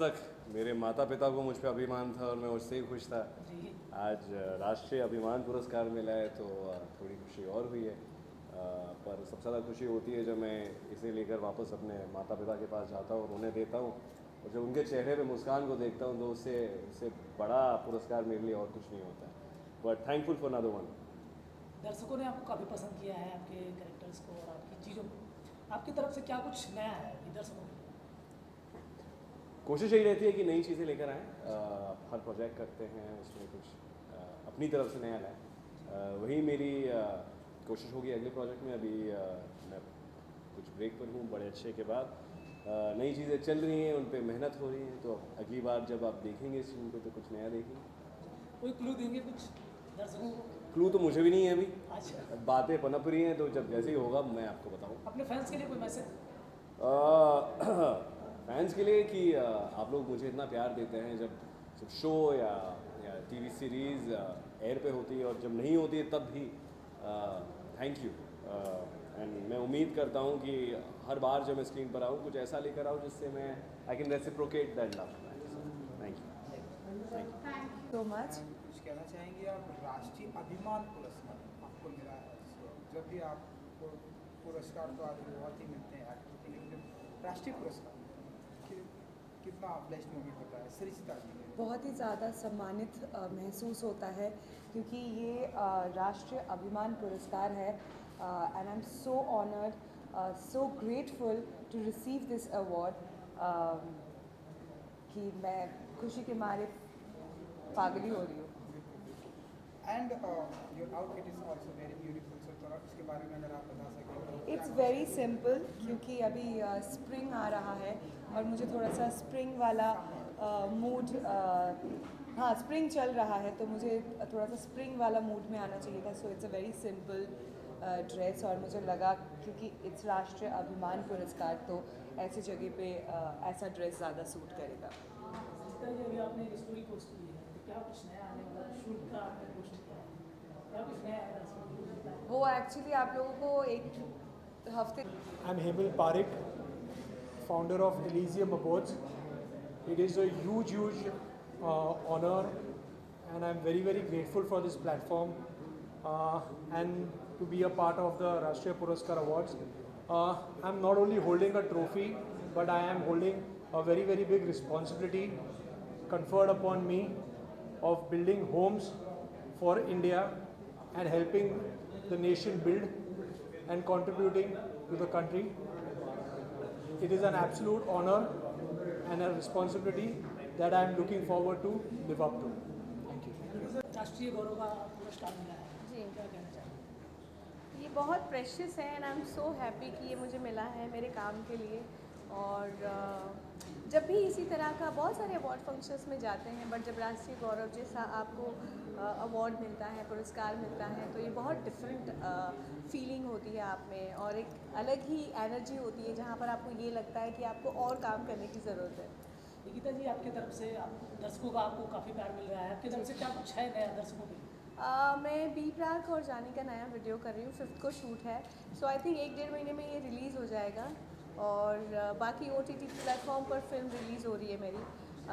तक मेरे माता पिता को मुझ पर अभिमान था और मैं उससे ही खुश था। आज राष्ट्रीय अभिमान पुरस्कार मिला है तो थोड़ी खुशी और हुई है। पर सबसे ज़्यादा खुशी होती है जब मैं इसे लेकर वापस अपने माता पिता के पास जाता हूँ और उन्हें देता हूँ, और जब उनके चेहरे पे मुस्कान को देखता हूँ तो उससे बड़ा पुरस्कार मेरे लिए और कुछ नहीं होता। But thankful for another one. दर्शकों ने आपको काफ़ी पसंद किया है, आपके कैरेक्टर्स को और आपकी चीज़ों को। आपकी तरफ से क्या कुछ नया है ये दर्शकों के लिए? कोशिश यही रहती है कि नई चीज़ें लेकर आएँ। हर प्रोजेक्ट करते हैं उसमें कुछ अपनी तरफ से नया लाएँ। वही मेरी कोशिश होगी अगले प्रोजेक्ट में। अभी मैं कुछ ब्रेक पर हूँ बड़े अच्छे के बाद। नई चीज़ें चल रही हैं, उन पे मेहनत हो रही है, तो अगली बार जब आप देखेंगे इस फिल्म को तो कुछ नया देखेंगे। कोई क्लू देंगे कुछ दर्शकों को? क्लू तो मुझे भी नहीं है अभी, अच्छा, बातें पनप रही हैं, तो जब जैसे ही होगा मैं आपको बताऊँ। अपने फैंस के लिए कोई मैसेज? फैंस के लिए कि आप लोग मुझे इतना प्यार देते हैं जब शो या टीवी सीरीज़ एयर पे होती है, और जब नहीं होती है तब भी थैंक यू। एंड मैं उम्मीद करता हूँ कि हर बार जब मैं स्क्रीन पर आऊँ कुछ ऐसा लेकर आऊँ जिससे मैं I can reciprocate that love. Thank you so much. कुछ कहना चाहेंगे आप? राष्ट्रीय अभिमान पुरस्कार आपको मिला है, जब भी आपको पुरस्कार तो आज बहुत ही मिलते हैं एक्टर के लिए, लेकिन राष्ट्रीय पुरस्कार कितना ब्लेस्ड मोमेंट होता है सरिता जी के? बहुत ही ज़्यादा सम्मानित महसूस होता है क्योंकि ये राष्ट्रीय अभिमान पुरस्कार है and I am so honoured, so grateful to receive this award कि मैं खुशी के मारे पागल ही हो रही हूँ। And your outfit is also very beautiful, so थोड़ा उसके बारे में अगर आप बता सकें। इट्स वेरी सिंपल क्योंकि अभी स्प्रिंग आ रहा है और मुझे थोड़ा सा स्प्रिंग वाला मूड, हाँ स्प्रिंग चल रहा है तो मुझे थोड़ा सा स्प्रिंग वाला मूड में आना चाहिए था। So it's a very simple dress और मुझे लगा क्योंकि इट्स राष्ट्रीय अभिमान पुरस्कार तो ऐसी जगह पे ऐसा ड्रेस ज़्यादा सूट करेगा। सरिता जी, अभी आपने एक स्टोरी पोस्ट की है, तो क्या कुछ नया आने वाला है? शूट का आपने पोस्ट किया है, क्या कुछ नया है दर्शकों के लिए बताएं? वो एक्चुअली आप लोगों को एक हफ्ते I'm Hemal Parekh, founder of Elysium Awards. It is a huge honor, and I'm very grateful for this platform and to be a part of the Rashtriya Puraskar Awards. I'm not only holding a trophy, but I am holding a very big responsibility conferred upon me of building homes for India and helping the nation build and contributing to the country. It is an absolute honor and a responsibility that I am looking forward to live up to. Thank you. राष्ट्रीय गौरव का पुरस्कार मिला है जी। क्या कहना चाहेंगे? ये बहुत प्रेशियस है and I am so happy कि ये मुझे मिला है मेरे काम के लिए। और जब भी इसी तरह का बहुत सारे अवार्ड फंक्शंस में जाते हैं, बट जब राष्ट्रीय गौरव जैसा आपको अवार्ड मिलता है, पुरस्कार मिलता है, तो ये बहुत डिफरेंट फीलिंग होती है आप में और एक अलग ही एनर्जी होती है जहाँ पर आपको ये लगता है कि आपको और काम करने की ज़रूरत है। निकिता जी, आपकी तरफ से दर्शकों का आपको काफ़ी प्यार मिल रहा है, आपकी तरफ से क्या कुछ है नया दर्शकों के लिए? मैं बी प्राक और जानी का नया वीडियो कर रही हूँ, 5th को शूट है। सो आई थिंक 1-1.5 महीने में ये रिलीज़ हो जाएगा। और बाकी OTT प्लेटफॉर्म पर फिल्म रिलीज़ हो रही है मेरी,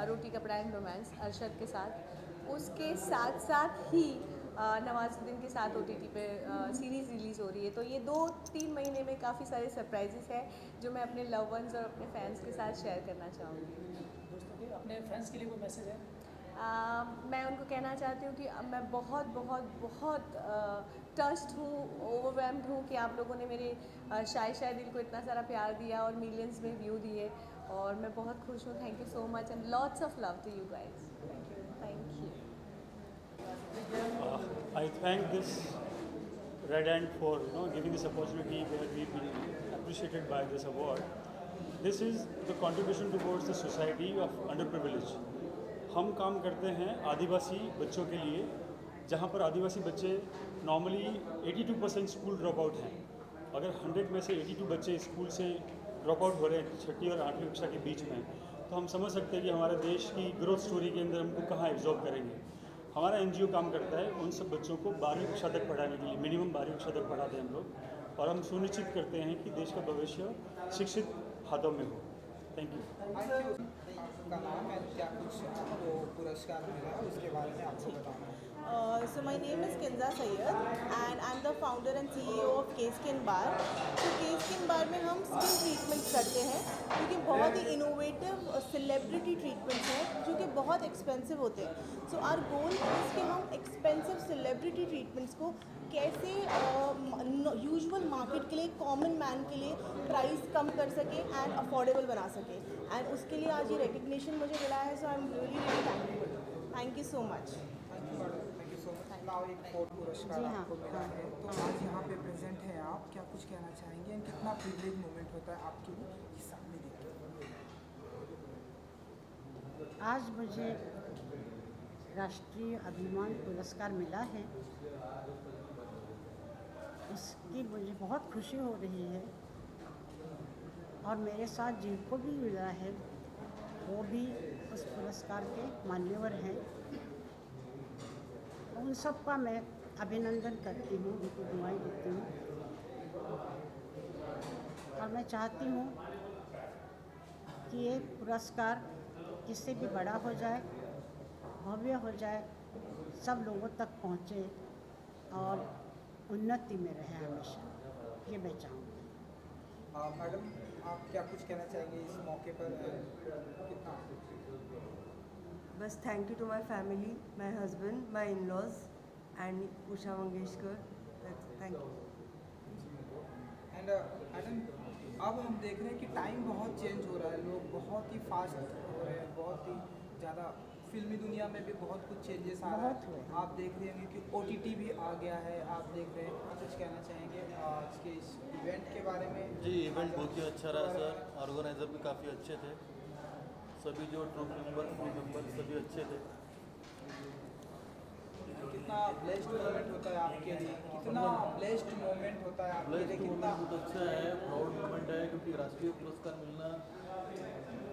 रोटी कपड़ा एंड रोमांस अरशद के साथ। उसके साथ ही नवाजुद्दीन के साथ OTT पे सीरीज़ रिलीज़ हो रही है। तो ये 2-3 महीने में काफ़ी सारे सरप्राइजेस हैं जो मैं अपने लव वंस और अपने फैंस के साथ शेयर करना चाहूँगी। दोस्तों के अपने फैंस के लिए कोई मैसेज है? मैं उनको कहना चाहती हूँ कि मैं बहुत टच्ड हूँ, ओवरवेल्म्ड हूँ कि आप लोगों ने मेरे शाय दिल को इतना सारा प्यार दिया और मिलियंस में व्यू दिए, और मैं बहुत खुश हूँ। Thank you so much and lots of love to you guys. Thank you. I thank this Red Ant for giving this opportunity where we've been appreciated by this award. This is the contribution towards the society of underprivileged. हम काम करते हैं आदिवासी बच्चों के लिए, जहाँ पर आदिवासी बच्चे नॉर्मली 82% स्कूल ड्रॉप आउट हैं। अगर 100 में से 82 बच्चे स्कूल से ड्रॉप आउट हो रहे हैं 6ठी और 8वीं कक्षा के बीच में, तो हम समझ सकते हैं कि हमारे देश की ग्रोथ स्टोरी के अंदर हमको कहाँ एब्जॉर्ब करेंगे। हमारा NGO काम करता है उन सब बच्चों को 12वीं कक्षा तक पढ़ाने के लिए, मिनिमम 12वीं कक्षा तक पढ़ाते हैं हम लोग, और हम सुनिश्चित करते हैं कि देश का भविष्य शिक्षित हाथों में हो। Thank you. आपका नाम है, क्या कुछ आपको पुरस्कार मिला है उसके बारे में आपको बताना है। So my name is Kinza Sayyed and I'm the founder and CEO of K-Skin Bar. तो K-Skin Bar में हम स्किन ट्रीटमेंट्स करते हैं क्योंकि बहुत ही इनोवेटिव सेलिब्रिटी ट्रीटमेंट्स हैं जो कि बहुत एक्सपेंसिव होते हैं. सो आवर गोल इज़ कि हम एक्सपेंसिव सेलिब्रिटी ट्रीटमेंट्स को कैसे यूजुअल मार्केट के लिए, कॉमन मैन के लिए प्राइस कम कर सके एंड अफोर्डेबल बना सके. एंड उसके लिए आज ये रिकग्निशन मुझे मिला है. So I am really really thankful. Thank you so much. Thank you so much. Now एक फोर्थ पुरस्कार जी हाँ, आपको मिला है, तो आज यहाँ पे प्रेजेंट हैं आप, क्या कुछ कहना चाहेंगे एंड कितना प्रिविलेज मोमेंट होता है आपके लिए ये सामने देखते आज मुझे राष्ट्रीय अभिमान पुरस्कार मिला है. उसकी मुझे बहुत खुशी हो रही है और मेरे साथ जिनको भी मिला है वो भी उस पुरस्कार के मान्यवर हैं. उन सब का मैं अभिनंदन करती हूँ, उनको दुआएं देती हूँ और मैं चाहती हूँ कि ये पुरस्कार इससे भी बड़ा हो जाए, भव्य हो जाए, सब लोगों तक पहुँचे और उन्नति में रहे हमेशा. ये मैं चाहूँगी. मैडम, आप क्या कुछ कहना चाहेंगे इस मौके पर? कितना बस thank you to my family, my husband, my in laws and Usha Mangeshkar. Thank you. And madam, अब हम देख रहे हैं कि टाइम बहुत चेंज हो रहा है, लोग बहुत ही फास्ट हो रहे हैं, बहुत ही ज़्यादा फिल्मी दुनिया में भी बहुत कुछ चेंजेस आ रहा है. आप देख रहे होंगे कि OTT भी आ गया है. आप देख रहे हैं, आप कुछ कहना चाहेंगे आज के इस इवेंट के बारे में? जी, इवेंट बहुत ही अच्छा रहा सर. ऑर्गेनाइज़र भी काफ़ी अच्छे थे, सभी जो ट्रूप मेंबर सभी अच्छे थे. कितना ब्लेस्ड मोमेंट होता है आपके लिए, कितना ब्लेस्ड मोमेंट होता है आपके लिए, ब्लेस्ड कितना मोमेंट बहुत अच्छा है, प्राउड मोमेंट है क्योंकि राष्ट्रीय पुरस्कार मिलना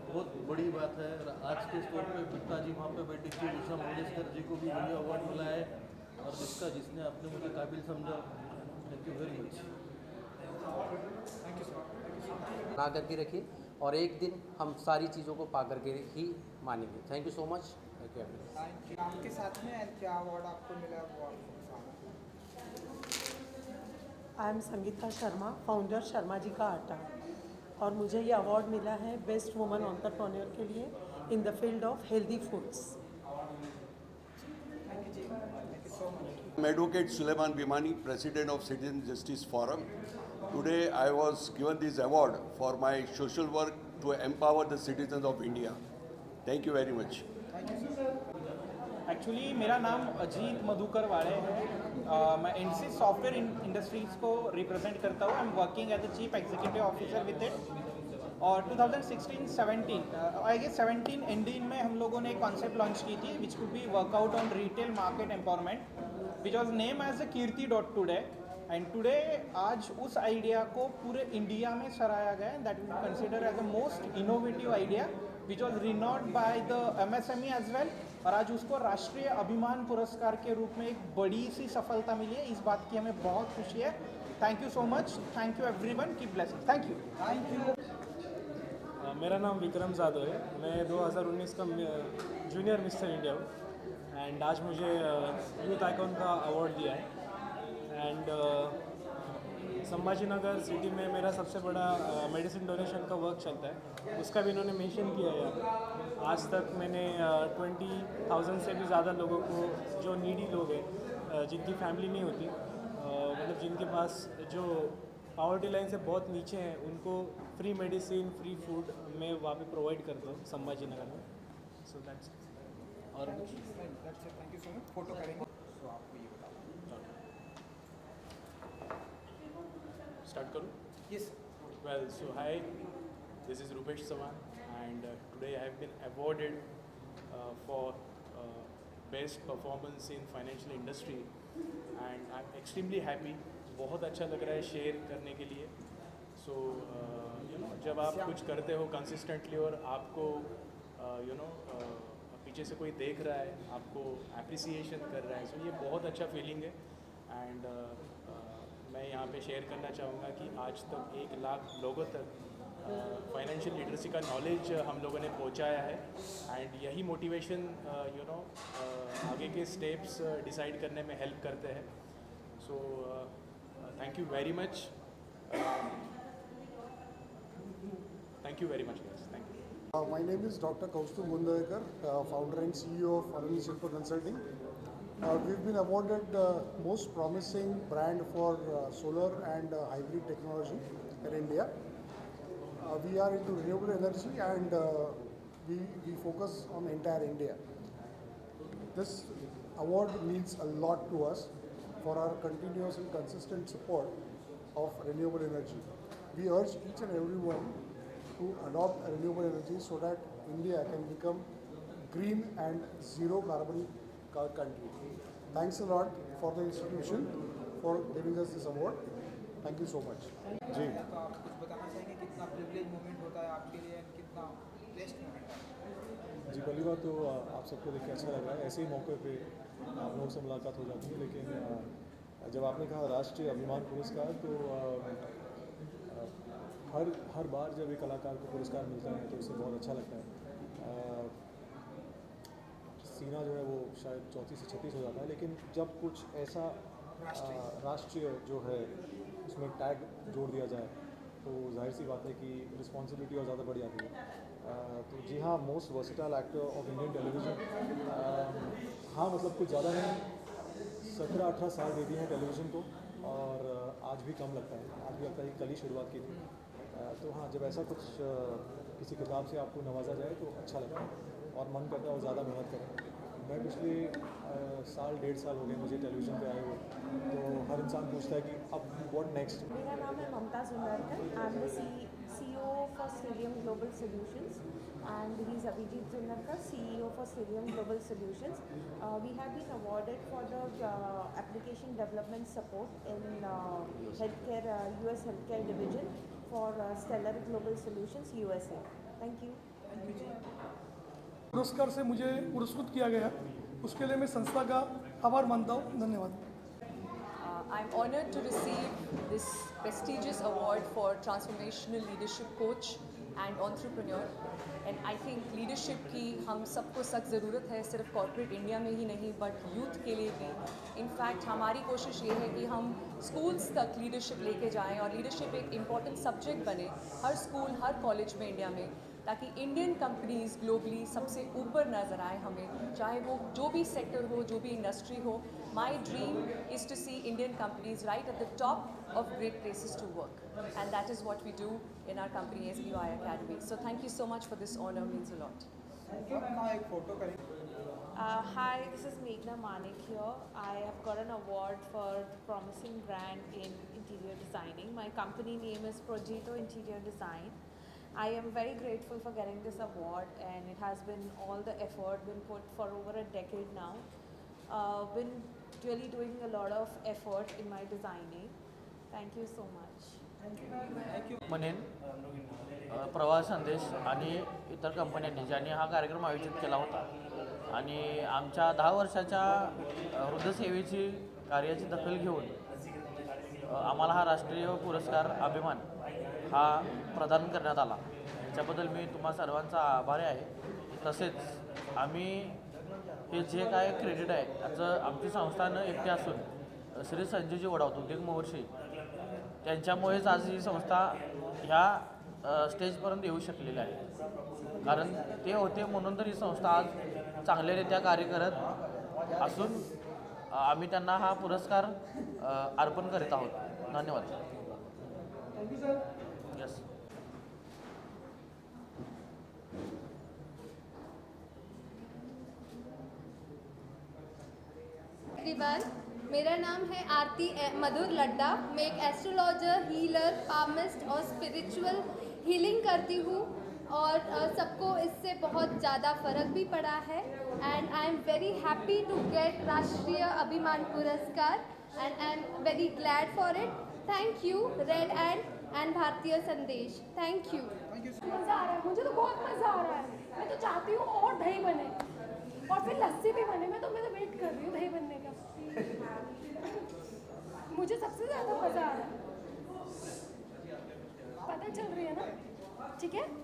बहुत बड़ी बात है. आज के स्टोर पे पिताजी वहाँ पे बैठी थी, उषा मंगेशकर जी को भी बढ़िया अवार्ड मिला है और जिसने आपने मुझे काबिल समझा. Thank you very much. बना करके रखिए और एक दिन हम सारी चीज़ों को पा करके ही मानेंगे. Thank you so much. Thank you. आपके साथ में क्या अवार्ड आपको मिला वो आपको I am Sangeeta Sharma, founder Sharma ji ka Aata, और मुझे ये अवार्ड मिला है बेस्ट वुमन एंटरप्रेन्योर के लिए in the field of healthy foods. I'm Advocate Suleiman Bimani, President of Citizen Justice Forum. Today I was given this award for my social work to empower the citizens of India. Thank you very much. Actually मेरा नाम अजीत मधुकर वाड़े है. मैं इनसिस software industries को represent करता हूँ. I am working as a chief executive officer with it. और 2016-17 I guess 17 ending में हम लोगों ने एक कॉन्सेप्ट लॉन्च की थी which could be workout on retail market empowerment which was name as a कीर्ति.today. एंड टुडे आज उस आइडिया को पूरे इंडिया में सराहा गया है. That we consider as the most innovative idea which was renowned by the MSME as well. और आज उसको राष्ट्रीय अभिमान पुरस्कार के रूप में एक बड़ी सी सफलता मिली है. इस बात की हमें बहुत खुशी है. Thank you so much. Thank you everyone. Keep blessing. Thank you. Thank you. मेरा नाम विक्रम जादव है. मैं 2019 का जूनियर मिस्टर इंडिया हूँ एंड आज मुझे यूथ आइकॉन का अवार्ड दिया है. एंड संभाजी नगर सिटी में मेरा सबसे बड़ा मेडिसिन डोनेशन का वर्क चलता है, उसका भी इन्होंने मेंशन किया है. आज तक मैंने 20,000 से भी ज़्यादा लोगों को, जो नीडी लोग हैं, जिनकी फैमिली नहीं होती, मतलब जिनके पास जो पावर्टी लाइन से बहुत नीचे हैं, उनको फ्री मेडिसिन, फ्री फूड मैं वहाँ पे प्रोवाइड करता हूँ संभाजी नगर में. सो दैट्स और thank you so much. Photo करेंगे तो आपको ये बताओ. Start करूँ? Yes. Well, so hi, this is Rupesh Sawan and today I have been awarded for best performance in financial industry and I'm extremely happy. बहुत अच्छा लग रहा है शेयर करने के लिए. So you know, जब आप कुछ करते हो कंसिस्टेंटली और आपको you know पीछे से कोई देख रहा है, आपको अप्रिसिएशन कर रहा है, so ये बहुत अच्छा फीलिंग है. एंड मैं यहाँ पे शेयर करना चाहूँगा कि आज तक 1 लाख लोगों तक फाइनेंशियल लिटरेसी का नॉलेज हम लोगों ने पहुंचाया है एंड यही मोटिवेशन आगे के स्टेप्स डिसाइड करने में हेल्प करते हैं. So thank you very much. Thank you very much, guys. Thank you. My name is Dr. Kaustubh Gundayakar, founder and CEO of Arun Shilpa Consulting. We've been awarded most promising brand for solar and hybrid technology in India. We are into renewable energy and we focus on entire India. This award means a lot to us for our continuous and consistent support of renewable energy. We urge each and everyone to adopt renewable energy so that India can become green and zero carbon country. Thanks a lot for the institution for giving us this award. Thank you so much. जी तो आप कुछ बताना चाहेंगे कितना privilege moment होता है आपके लिए and कितना ब्लेस्ड मोमेंट है? जी पहली बात तो आप सबको देख के अच्छा लग रहा है. ऐसे ही मौके पे आप लोगों से मुलाकात हो जाती है, लेकिन जब आपने कहा राष्ट्रीय अभिमान पुरस्कार तो हर बार जब एक कलाकार को पुरस्कार मिलता है तो उसे बहुत अच्छा लगता है. सीना जो है वो शायद 34 से 36 हो जाता है, लेकिन जब कुछ ऐसा राष्ट्रीय जो है उसमें टैग जोड़ दिया जाए तो जाहिर सी बात है कि रिस्पॉन्सिबिलिटी और ज़्यादा बढ़ जाती है. तो जी हाँ, most versatile actor of Indian television. हाँ मतलब कुछ ज़्यादा नहीं, 17-18 साल दे दिए हैं टेलीविज़न को और आज भी कम लगता है. आज भी लगता है कि कल ही शुरुआत की थी. तो हाँ, जब ऐसा कुछ किसी किताब से आपको नवाजा जाए तो अच्छा लगता है और मन करता है और ज़्यादा मेहनत करें. मैं पिछले 1.5 साल हो गए मुझे टेलीविज़न पे आए हुए, तो हर इंसान पूछता है कि अब व्हाट नेक्स्ट. मेरा नाम है Mamta Sundarkar. I am the CEO for Stellium Global Solutions and he is Abhijit Sundarkar, CEO for Stellium Global Solutions. We have been awarded for the application development support in healthcare, US healthcare division for Stellar Global Solutions USA. Thank you. पुरस्कार से मुझे पुरस्कृत किया गया, उसके लिए मैं संस्था का आभार मानता हूँ. धन्यवाद. I'm honored to receive this prestigious award for Transformational Leadership Coach and Entrepreneur. And I think leadership की हम सबको सख्त ज़रूरत है, सिर्फ कॉर्पोरेट इंडिया में ही नहीं बट यूथ के लिए भी. इनफैक्ट हमारी कोशिश ये है कि हम स्कूल्स तक लीडरशिप लेके जाएं और लीडरशिप एक इम्पॉर्टेंट सब्जेक्ट बने हर स्कूल हर कॉलेज में इंडिया में, ताकि इंडियन कंपनीज ग्लोबली सबसे ऊपर नज़र आए हमें, चाहे वो जो भी सेक्टर हो, जो भी इंडस्ट्री हो. My dream is to see Indian companies right at the top of great places to work, and that is what we do in our company SBY Academy. So thank you so much for this honor, means a lot. एक photo करें. Hi, this is Meghna Manik here. I have got an award for promising brand in interior designing. My company name is Projeto Interior Design. I am very grateful for getting this award, and it has been all the effort been put for over a decade now. Been really doing a lot of effort in my designing. Thank you so much. म्हणेन प्रवास संदेश आणि इतर कंपन्यांनी ज्यांनी हा कार्यक्रम आयोजित केला होता आणि आमच्या 10 वर्षाच्या वृद्धसेवेची कार्याची दखल घेऊन आम्हाला हा राष्ट्रीय पुरस्कार अभिमान हा प्रदान करण्यात आला. याच्याबद्दल मी तुम्हा सर्वांचा आभारी आहे. तसेच आम्ही हे जे काय क्रेडिट आहे त्याचं आमची संस्थानं एकटे असून श्री संजयजी वडावत उद्योग महर्षी त्यांच्यामुळेच आज ही संस्था ह्या स्टेजपर्यंत येऊ शकलेली आहे. कारण ते होते म्हणून तर ही संस्था आज चांगल्यारीत्या कार्य करत असून आम्ही त्यांना हा पुरस्कार अर्पण करीत आहोत. धन्यवाद. यस. एवरीवन, मेरा नाम है आरती मधुर लड्डा. मैं एक एस्ट्रोलॉजर, हीलर, पामिस्ट और स्पिरिचुअल हीलिंग करती हूँ और सबको इससे बहुत ज़्यादा फ़र्क भी पड़ा है. And I am very happy to get Rashtriya अभिमान Puraskar and I am very glad for it. Thank you red and Bharatiya Sandesh. Thank you. मज़ा आ रहा है, मुझे तो बहुत मज़ा आ रहा है. मैं तो चाहती हूँ और दही बने और फिर लस्सी भी बने. मैं तो वेट कर रही हूँ दही बनने का. मुझे सबसे ज़्यादा मज़ा आ रहा है. पता चल रही है ना. ठीक है।